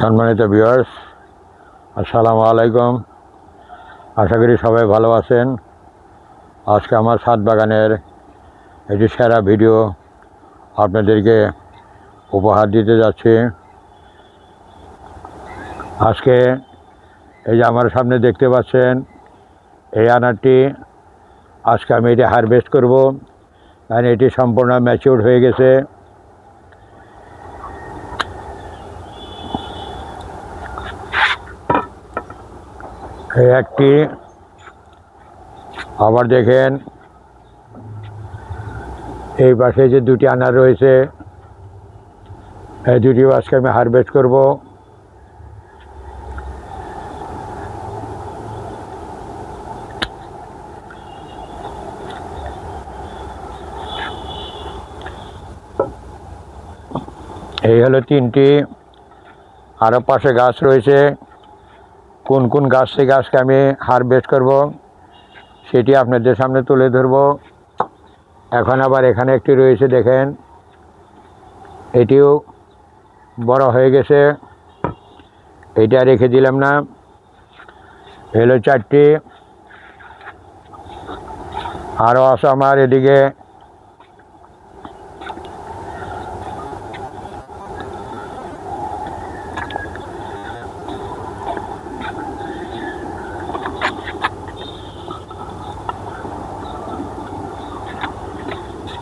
সম্মানিত ভিউয়ার্স, আসসালামু আলাইকুম। আশা করি সবাই ভালো আছেন। আজকে আমার ছাদ বাগানের একটি সেরা ভিডিও আপনাদেরকে উপহার দিতে যাচ্ছি। আজকে এই যে আমার সামনে দেখতে পাচ্ছেন, এই আনারটি আজকে আমি এটি হারভেস্ট করব, কারণ এটি সম্পূর্ণ ম্যাচিউরড হয়ে গেছে। এই একটি, আবার দেখেন এই পাশে যে দুটি আনার রয়েছে, এই দুটিও আজকে আমি হারভেস্ট করব। এই হলো তিনটি, আরও পাশে গাছ রয়েছে। কোন কোন গাছ থেকে আজকে আমি হারভেস্ট করব সেটি আপনাদের সামনে তুলে ধরব। এখন আবার এখানে একটি রয়েছে, দেখেন এটিও বড় হয়ে গেছে, এটা রেখে দিলাম না। হলো চারটি, আরও আছে আমার এদিকে।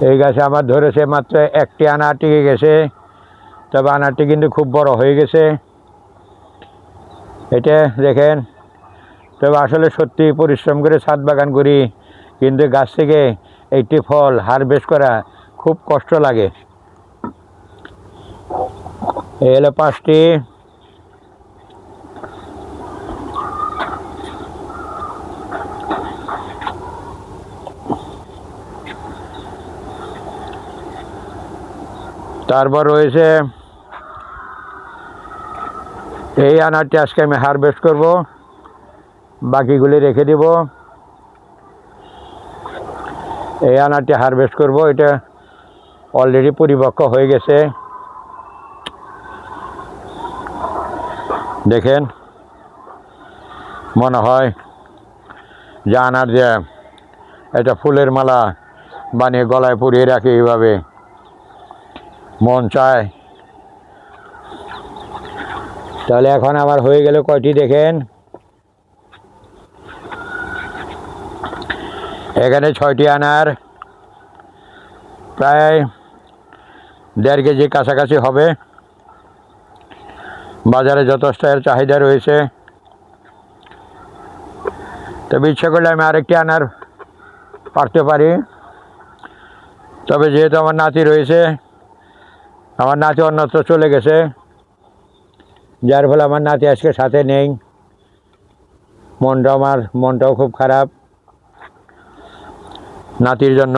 এই গাছে আমার ধরেছে মাত্র একটি আনার টিকে গেছে, তবে আনারটি কিন্তু খুব বড় হয়ে গেছে, এটা দেখেন। তবে আসলে সত্যি পরিশ্রম করে ছাদ বাগান করি, কিন্তু গাছ থেকে একটি ফল হারভেস্ট করা খুব কষ্ট লাগে। এই হলো পাঁচটি। তারপর রয়েছে এই আনারটি আজকে আমি হারভেস্ট করব, বাকিগুলি রেখে দিব। এই আনারটি হারভেস্ট করব, এটা অলরেডি পরিপক্ক হয়ে গেছে, দেখেন। মনে হয় যে আনার যে এটা ফুলের মালা বানিয়ে গলায় পরিয়ে রাখি, এইভাবে মন চায়। তাহলে এখন আমার হয়ে গেল কয়টি, দেখেন এখানে 6টি আনার, প্রায় 1.5 কেজি কাছাকাছি হবে। বাজারে যথেষ্ট এর চাহিদা রয়েছে, তবে ইচ্ছে করলে আমি আরেকটি আনার পারতে পারি। তবে যেহেতু আমার নাতি রয়েছে, আমার নাতি অন্যত্র চলে গেছে, যার ফলে আমার নাতি আজকে সাথে নেই। আমার মনটাও খুব খারাপ নাতির জন্য।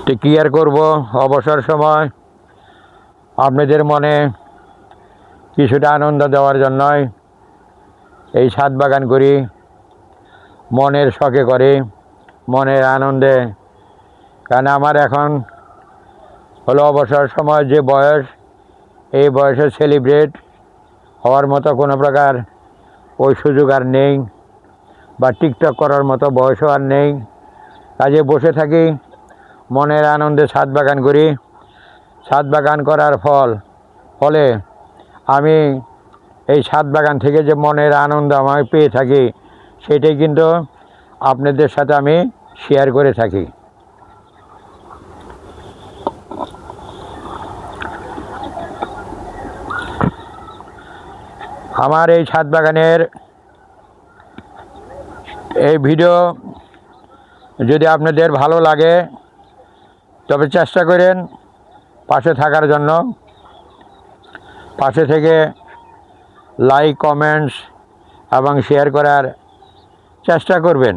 তো কী আর করবো, অবসর সময় আপনাদের মনে কিছুটা আনন্দ দেওয়ার জন্যই এই ছাদ বাগান করি, মনের শখে করি, মনের আনন্দে। কারণ আমার এখন হলো অবসর সময় যে বয়স, এই বয়সে সেলিব্রেট হওয়ার মতো কোনো প্রকার ওই সুযোগ আর নেই, বা টিকটক করার মতো বয়সও আর নেই। কাজে বসে থাকি, মনের আনন্দে ছাদ বাগান করি। ছাদ বাগান করার ফলে আমি এই ছাদ বাগান থেকে যে মনের আনন্দ আমি পেয়ে থাকি, সেটাই কিন্তু আপনাদের সাথে আমি শেয়ার করে থাকি। আমার এই ছাদ বাগানের এই ভিডিও যদি আপনাদের ভালো লাগে, তবে চেষ্টা করেন পাশে থাকার জন্য। পাশে থেকে লাইক, কমেন্টস এবং শেয়ার করার চেষ্টা করবেন,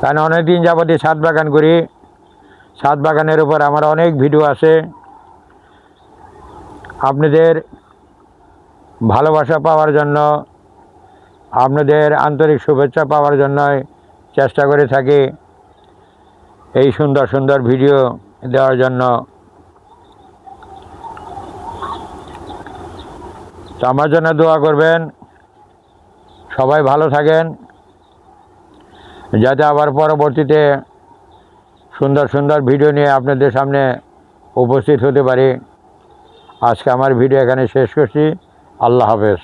কারণ অনেক দিন যাবতীয় ছাদ বাগান করি। ছাদ বাগানের উপর আমার অনেক ভিডিও আছে। আপনাদের ভালোবাসা পাওয়ার জন্য, আপনাদের আন্তরিক শুভেচ্ছা পাওয়ার জন্যই চেষ্টা করে থাকি এই সুন্দর সুন্দর ভিডিও দেওয়ার জন্য। তো আমার জন্য দোয়া করবেন, সবাই ভালো থাকেন, যাতে আবার পরবর্তীতে সুন্দর সুন্দর ভিডিও নিয়ে আপনাদের সামনে উপস্থিত হতে পারি। আজকে আমার ভিডিও এখানে শেষ করছি। আল্লাহ হাফেজ।